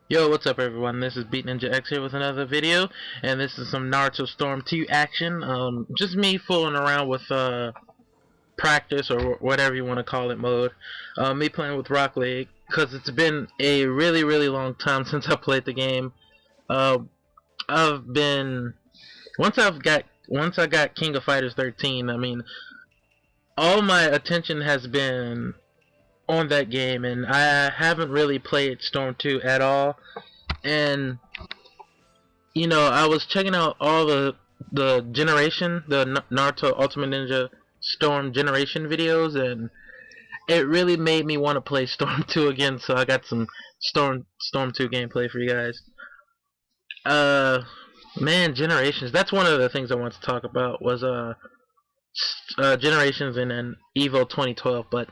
Yo, what's up everyone? This is Beat Ninja X here with another video, and this is some Naruto Storm 2 action. Just me fooling around with practice or whatever you want to call it mode. Me playing with Rock League, because it's been a really long time since I played the game. I've been once I got King of Fighters XIII. I mean, all my attention has been on that game, and I haven't really played Storm 2 at all. And you know, I was checking out all the Naruto Ultimate Ninja Storm Generation videos, and it really made me want to play Storm 2 again. So I got some Storm 2 gameplay for you guys. Man, Generations. That's one of the things I want to talk about was Generations and then Evo2012. But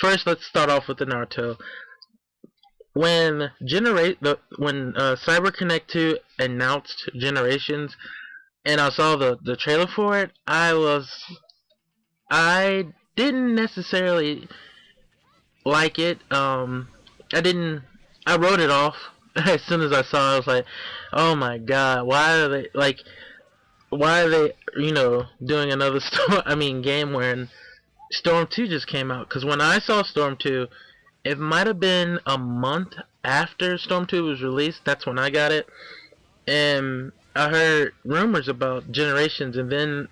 first, let's start off with the Naruto. When Cyber Connect 2 announced Generations, and I saw the trailer for it, I didn't necessarily like it. I wrote it off as soon as I saw it. I was like, oh my god, why are they doing another game when Storm 2 just came out? Because when I saw Storm 2, it might have been a month after Storm 2 was released. That's when I got it. And I heard rumors about Generations, and then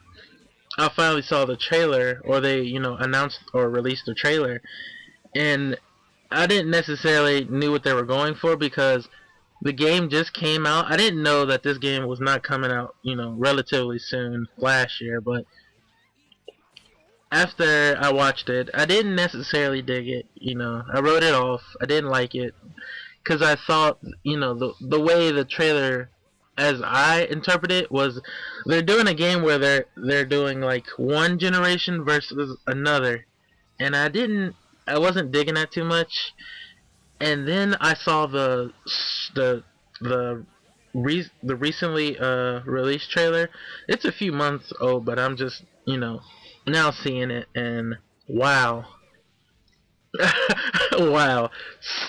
I finally saw the trailer, or they, announced or released the trailer. And I didn't necessarily knew what they were going for, because the game just came out. I didn't know that this game was not coming out, relatively soon last year, but after I watched it, I didn't necessarily dig it. I wrote it off. I didn't like it because I thought, the way the trailer, as I interpret it, was they're doing a game where they're doing like one generation versus another, and I wasn't digging that too much. And then I saw the recently released trailer. It's a few months old, but I'm just now seeing it, and wow. Wow,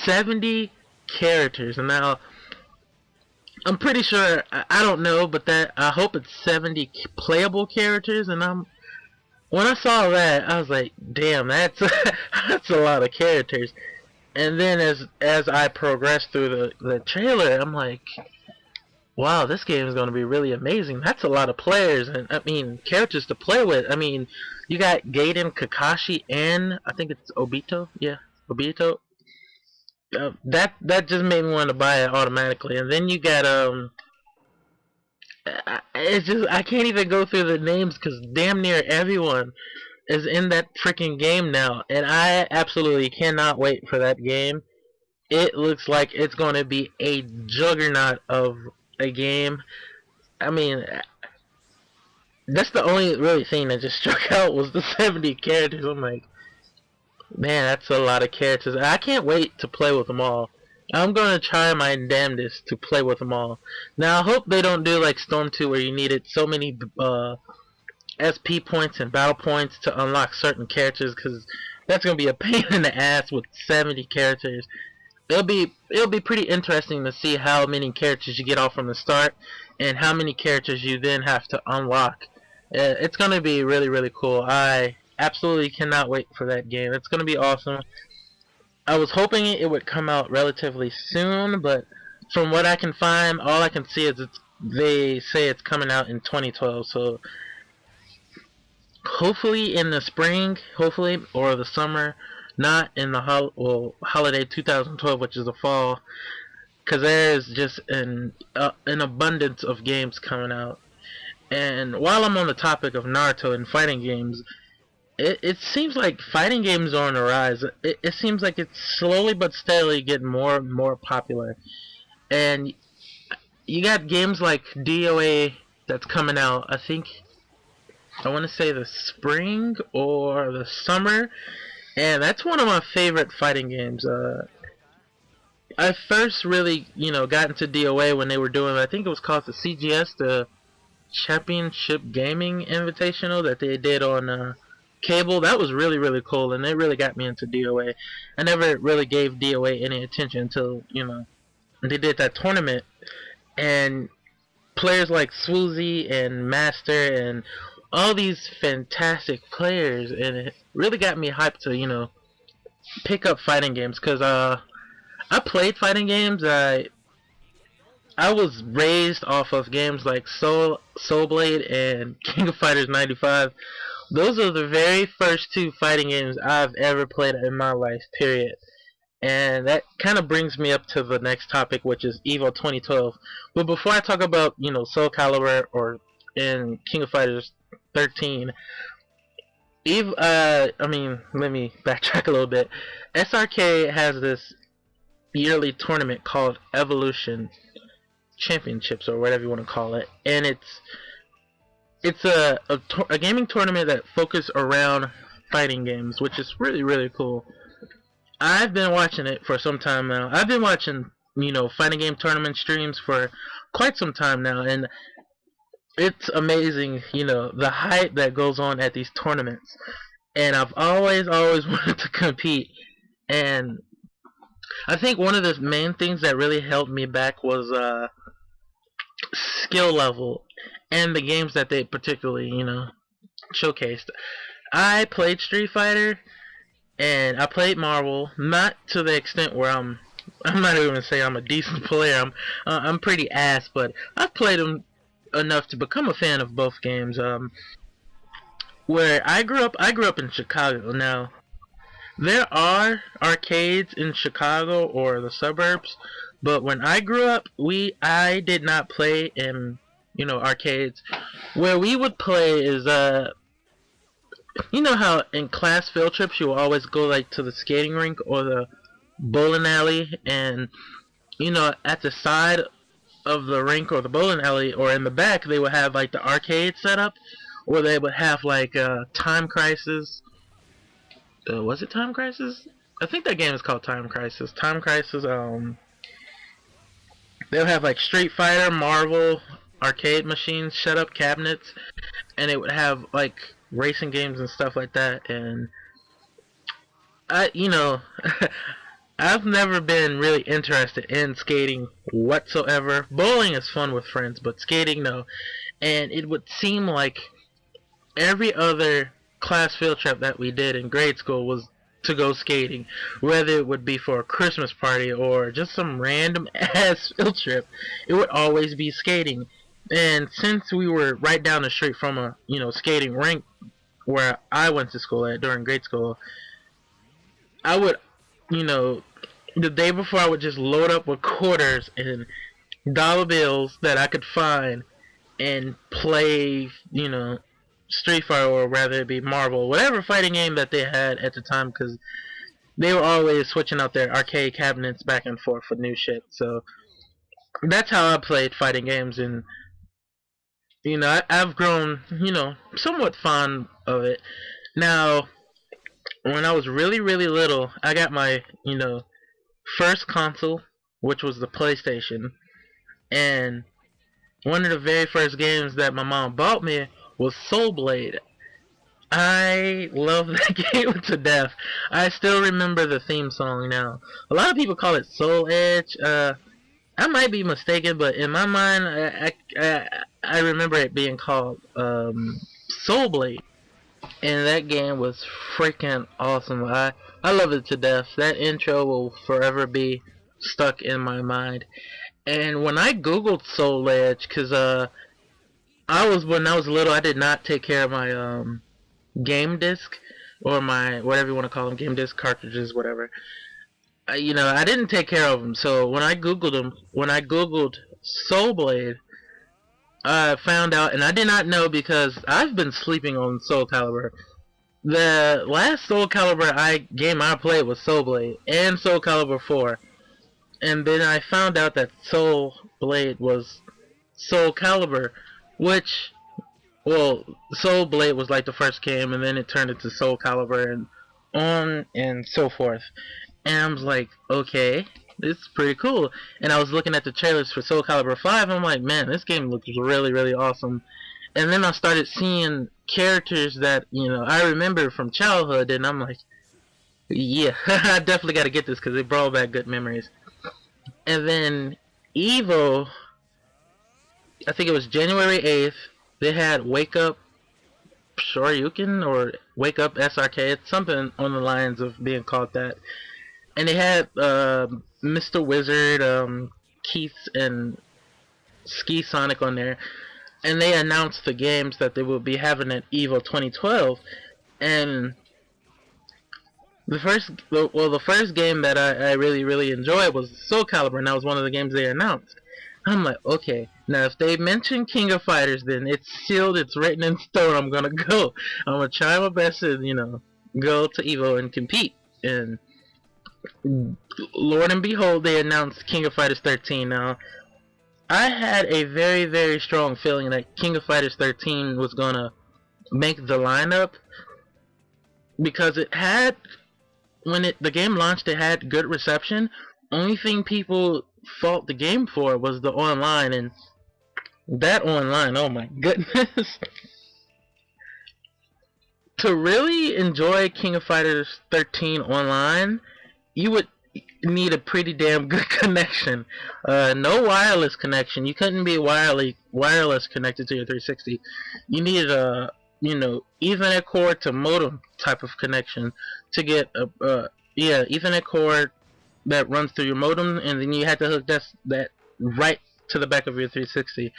70 characters. And now I'm pretty sure, I don't know, but I hope it's 70 playable characters. And when I saw that, I was like, damn, that's that's a lot of characters. And then as I progressed through the trailer, I'm like, wow, this game is going to be really amazing. That's a lot of players, and characters to play with. You got Gaiden, Kakashi, and I think it's Obito. Yeah, Obito. That just made me want to buy it automatically. And then you got I can't even go through the names because damn near everyone is in that freaking game now, and I absolutely cannot wait for that game. It looks like it's going to be a juggernaut of a game. That's the only really thing that just struck out was the 70 characters. I'm like, man, that's a lot of characters. I can't wait to play with them all. I'm gonna try my damnedest to play with them all. Now I hope they don't do like Storm 2 where you needed so many SP points and battle points to unlock certain characters, because that's gonna be a pain in the ass with 70 characters. It'll be pretty interesting to see how many characters you get off from the start and how many characters you then have to unlock. It's gonna be really cool. I absolutely cannot wait for that game. It's gonna be awesome. I was hoping it would come out relatively soon, but from what I can find, all I can see is they say it's coming out in 2012. So hopefully in the spring, or the summer. Not in the holiday 2012, which is the fall, because there's just an abundance of games coming out. And while I'm on the topic of Naruto and fighting games, it seems like fighting games are on the rise. It seems like it's slowly but steadily getting more and more popular. And you got games like DOA that's coming out, I think, I want to say the spring or the summer. And that's one of my favorite fighting games. I first really, got into DOA when they were doing, I think it was called the CGS, the Championship Gaming Invitational that they did on cable. That was really cool, and they really got me into DOA. I never really gave DOA any attention until, they did that tournament, and players like Swoozy and Master and all these fantastic players, and it really got me hyped to, pick up fighting games, because I played fighting games. I was raised off of games like Soul Blade and King of Fighters 95. Those are the very first two fighting games I've ever played in my life, period. And that kind of brings me up to the next topic, which is Evo 2012. But before I talk about, Soul Calibur or in King of Fighters 13, let me backtrack a little bit. SRK has this yearly tournament called Evolution Championships, or whatever you want to call it, and it's a gaming tournament that focuses around fighting games, which is really, really cool. I've been watching it for some time now. I've been watching, fighting game tournament streams for quite some time now, and it's amazing, the hype that goes on at these tournaments. And I've always wanted to compete. And I think one of the main things that really held me back was skill level and the games that they particularly, showcased. I played Street Fighter and I played Marvel, not to the extent where I'm not even gonna say I'm a decent player. I'm pretty ass, but I've played them enough to become a fan of both games. Where I grew up in Chicago. Now, there are arcades in Chicago or the suburbs, but when I grew up, I did not play in, arcades. Where we would play is how in class field trips you will always go like to the skating rink or the bowling alley, and at the side of the rink or the bowling alley or in the back they would have like the arcade set up, or they would have like Time Crisis. Was it Time Crisis? I think that game is called Time Crisis. Time Crisis. They'll have like Street Fighter, Marvel arcade machines, shut up cabinets, and it would have like racing games and stuff like that. And I've never been really interested in skating whatsoever. Bowling is fun with friends, but skating, no. And it would seem like every other class field trip that we did in grade school was to go skating, whether it would be for a Christmas party or just some random ass field trip. It would always be skating. And since we were right down the street from a skating rink where I went to school at during grade school, I would the day before I would just load up with quarters and dollar bills that I could find and play Street Fighter, or rather it be Marvel, whatever fighting game that they had at the time, because they were always switching out their arcade cabinets back and forth for new shit. So that's how I played fighting games, and I've grown somewhat fond of it. Now, when I was really, really little, I got my first console, which was the PlayStation, and one of the very first games that my mom bought me was Soul Blade. I love that game to death. I still remember the theme song now. A lot of people call it Soul Edge. I might be mistaken, but in my mind, I remember it being called Soul Blade. And that game was freaking awesome. I love it to death. That intro will forever be stuck in my mind. And when I googled Soul Edge, because when I was little, I did not take care of my game disc, or my whatever you want to call them, game disc cartridges, whatever. I didn't take care of them. So when I googled Soul Blade, I found out, and I did not know because I've been sleeping on Soul Calibur. The last Soul Calibur game I played was Soul Blade and Soul Calibur 4, and then I found out that Soul Blade was Soul Calibur. Which, well, Soul Blade was like the first game, and then it turned into Soul Calibur, and on and so forth. And I was like, okay, this is pretty cool. And I was looking at the trailers for Soul Calibur 5, and I'm like, man, this game looks really, really awesome. And then I started seeing characters that, I remember from childhood, and I'm like, yeah, I definitely got to get this because it brought back good memories. And then Evo, I think it was January 8th, they had Wake Up Shoryuken or Wake Up SRK. It's something on the lines of being called that. And they had Mr. Wizard, Keith, and Ski Sonic on there. And they announced the games that they will be having at Evo 2012. And the first game that I really enjoyed was Soul Calibur, and that was one of the games they announced. I'm like, okay, now if they mention King of Fighters, then it's sealed, it's written in stone, I'm gonna go. I'm gonna try my best to, go to Evo and compete. And Lord and behold, they announced King of Fighters 13. Now, I had a very strong feeling that King of Fighters 13 was gonna make the lineup, because it had, when the game launched, it had good reception. Only thing people fault the game for was the online, and that online, oh my goodness. To really enjoy King of Fighters 13 online, you would need a pretty damn good connection. No wireless connection. You couldn't be wireless connected to your 360. You needed a Ethernet cord to modem type of connection to get a Ethernet cord that runs through your modem, and then you had to hook that right to the back of your 360.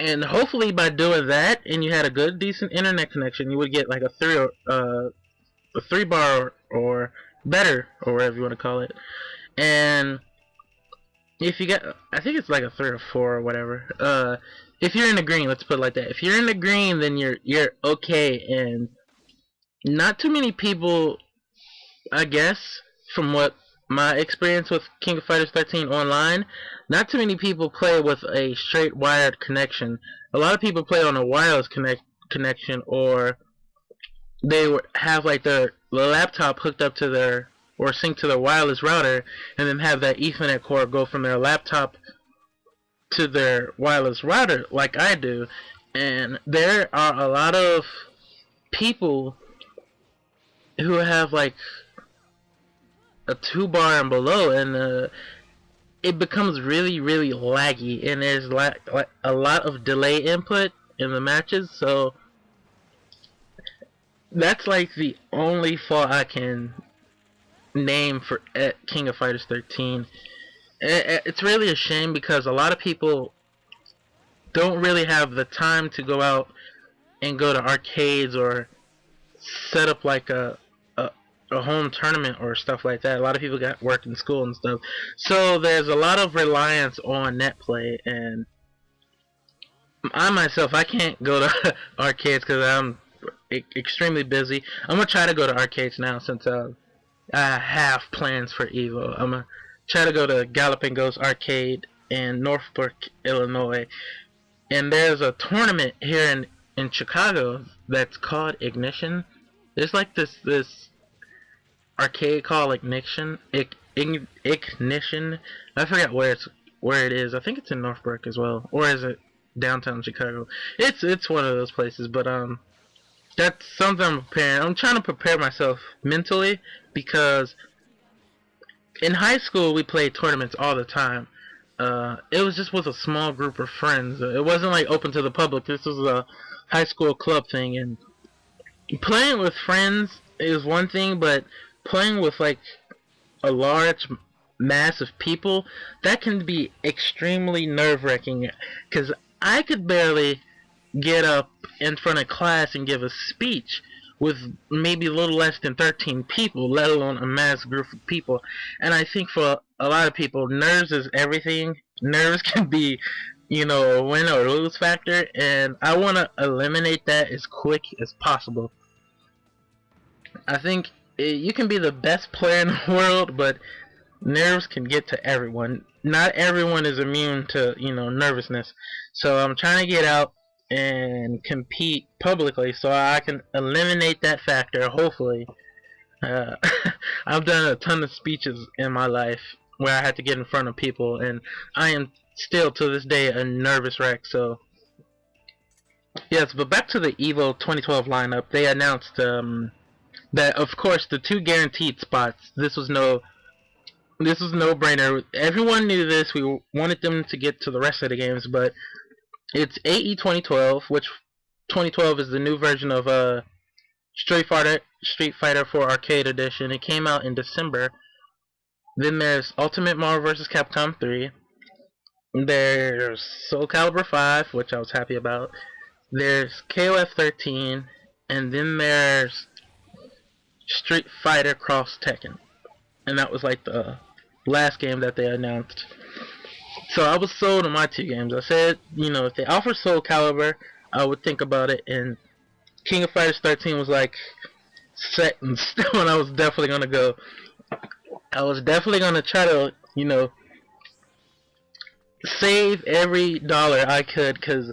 And hopefully by doing that, and you had a good decent internet connection, you would get like a 3 bar or better, or whatever you want to call it. And if you get, I think it's like a 3 or 4 or whatever. If you're in the green, let's put it like that. If you're in the green, then you're okay. And not too many people, I guess, from what my experience with King of Fighters 13 online, not too many people play with a straight wired connection. A lot of people play on a wireless connection, or they would have like their laptop hooked up to their, or sync to their wireless router, and then have that Ethernet cord go from their laptop to their wireless router, like I do. And there are a lot of people who have like a 2 bar and below, and it becomes really laggy, and there's like a lot of delay input in the matches. So that's like the only fault I can name for King of Fighters 13. It's really a shame, because a lot of people don't really have the time to go out and go to arcades or set up like a home tournament or stuff like that. A lot of people got work in school and stuff, so there's a lot of reliance on net play. And I myself, I can't go to arcades because I'm extremely busy. I'm gonna try to go to arcades now, since I have plans for Evo. I'm gonna try to go to Galloping Ghost Arcade in Northbrook, Illinois. And there's a tournament here in Chicago that's called Ignition. There's like this arcade called Ignition. Ignition. I forgot where it is. I think it's in Northbrook as well, or is it downtown Chicago? It's one of those places. But that's something I'm preparing. I'm trying to prepare myself mentally, because in high school we played tournaments all the time. It was just with a small group of friends. It wasn't like open to the public. This was a high school club thing, and playing with friends is one thing, but playing with like a large mass of people, that can be extremely nerve-wracking, because I could barely get up in front of class and give a speech with maybe a little less than 13 people, let alone a mass group of people. And I think for a lot of people, nerves is everything. Nerves can be, a win or lose factor, and I want to eliminate that as quick as possible. I think you can be the best player in the world, but nerves can get to everyone. Not everyone is immune to, nervousness. So I'm trying to get out and compete publicly so I can eliminate that factor, hopefully. I've done a ton of speeches in my life where I had to get in front of people, and I am still to this day a nervous wreck. So yes, but back to the Evo 2012 lineup. They announced that, of course, the 2 guaranteed spots. This was no This was no brainer. Everyone knew this. We wanted them to get to the rest of the games, but it's AE 2012, which 2012 is the new version of Street Fighter 4 Arcade Edition. It came out in December. Then there's Ultimate Marvel vs. Capcom 3. There's Soul Calibur 5, which I was happy about. There's KOF 13, and then there's Street Fighter Cross Tekken. And that was like the last game that they announced. So I was sold on my two games. I said, if they offer Soul Calibur, I would think about it. And King of Fighters 13 was like set in stone. I was definitely gonna go. I was definitely gonna try to, save every dollar I could, because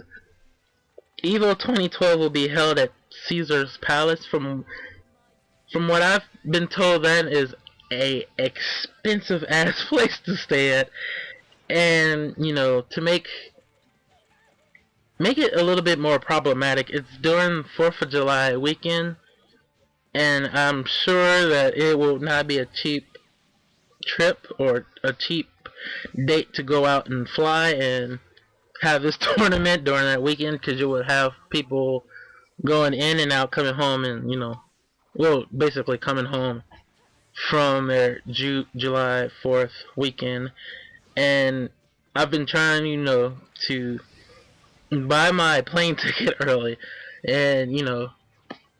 Evo 2012 will be held at Caesar's Palace. From what I've been told, that is a expensive ass place to stay at, and to make it a little bit more problematic, it's during 4th of July weekend, and I'm sure that it will not be a cheap trip or a cheap date to go out and fly and have this tournament during that weekend, because you would have people going in and out, coming home, and basically coming home from their July 4th weekend. And I've been trying, to buy my plane ticket early, and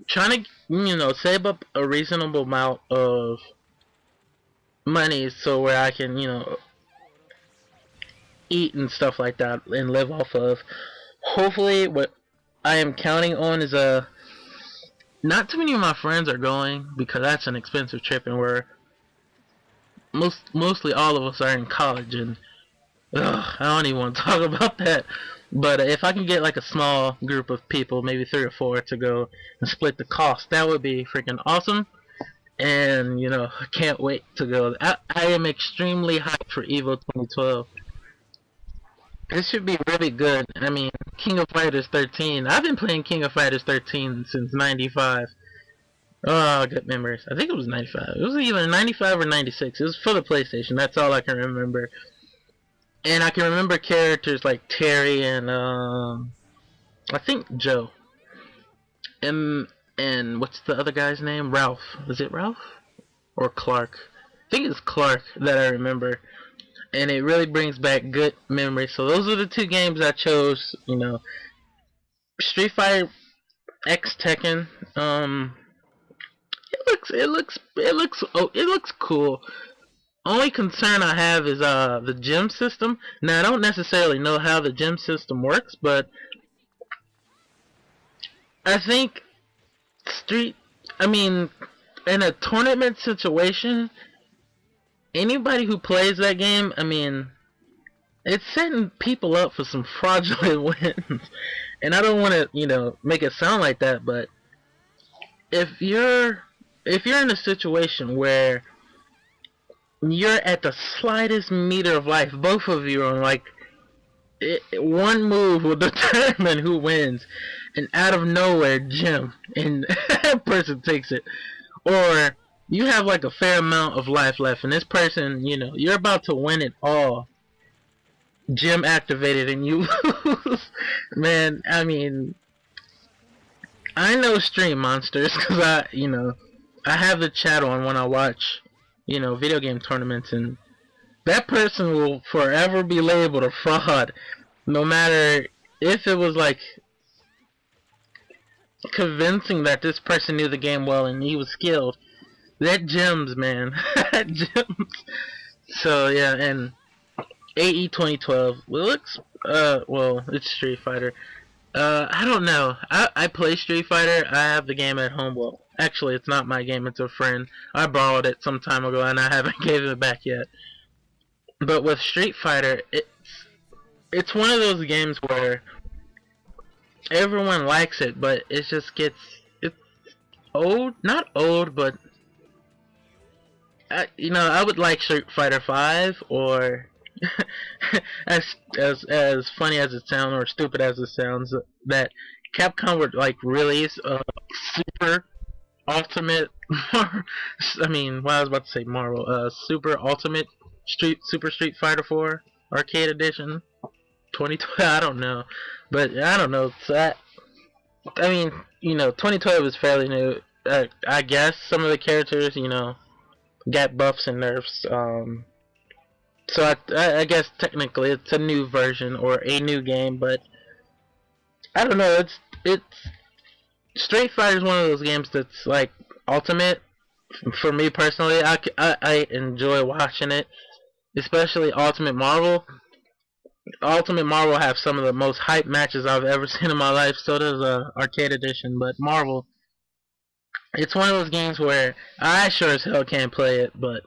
trying to save up a reasonable amount of money so where I can eat and stuff like that and live off of. Hopefully, what I am counting on is not too many of my friends are going, because that's an expensive trip, and we're mostly all of us are in college, and I don't even want to talk about that. But if I can get like a small group of people, maybe 3 or 4, to go and split the cost, that would be freaking awesome. And I can't wait to go. I am extremely hyped for Evo 2012. This should be really good. I mean, King of Fighters 13. I've been playing King of Fighters 13 since 95. Oh, good memories. I think it was 95. It was either 95 or 96. It was for the PlayStation. That's all I can remember. And I can remember characters like Terry and I think Joe. And what's the other guy's name? Ralph. Was it Ralph? Or Clark? I think it's Clark that I remember. And it really brings back good memories. So those are the two games I chose. Street Fighter X Tekken. It looks cool. Only concern I have is the gym system. Now I don't necessarily know how the gym system works, but I think in a tournament situation, anybody who plays that game, it's setting people up for some fraudulent wins. And I don't want to, make it sound like that, but if you're in a situation where you're at the slightest meter of life, both of you are like, one move will determine who wins, and out of nowhere, Jim, and that person takes it. Or you have like a fair amount of life left, and this person, you're about to win it all. Jim activated and you lose. Man, I know stream monsters, because I have the chat on when I watch, video game tournaments, and that person will forever be labeled a fraud, no matter if it was like convincing that this person knew the game well and he was skilled. That gems, man. That gems. So yeah, and AE 2012 looks it's Street Fighter. I don't know. I play Street Fighter. I have the game at home. Well, actually, it's not my game. It's a friend. I borrowed it some time ago, and I haven't gave it back yet. But with Street Fighter, it's one of those games where everyone likes it, but it just it's old. Not old, but I would like Street Fighter 5, or as funny as it sounds, or stupid as it sounds, that Capcom would like release a super ultimate I was about to say Marvel, super ultimate Super Street Fighter 4 Arcade Edition 2012. I don't know, but I don't know. So I mean, 2012 is fairly new. I guess some of the characters, got buffs and nerfs. So I guess technically it's a new version or a new game, but I don't know. It's Street Fighter is one of those games that's like ultimate for me personally. I enjoy watching it, especially Ultimate Marvel. Ultimate Marvel have some of the most hype matches I've ever seen in my life. So does Arcade Edition, but Marvel, it's one of those games where I sure as hell can't play it, but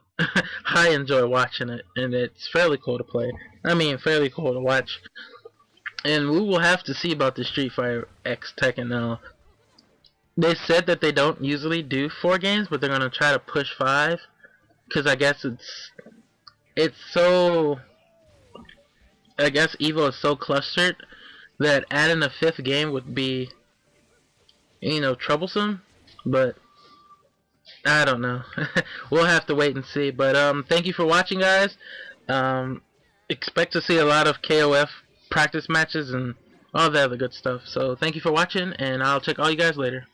I enjoy watching it, and it's fairly cool to play. I mean, fairly cool to watch. And we will have to see about the Street Fighter X Tekken now. They said that they don't usually do 4 games, but they're gonna try to push 5, because I guess it's so. I guess Evo is so clustered that adding a 5th game would be, troublesome. But I don't know. We'll have to wait and see. But thank you for watching, guys. Expect to see a lot of KOF practice matches and all that other good stuff. So thank you for watching, and I'll check all you guys later.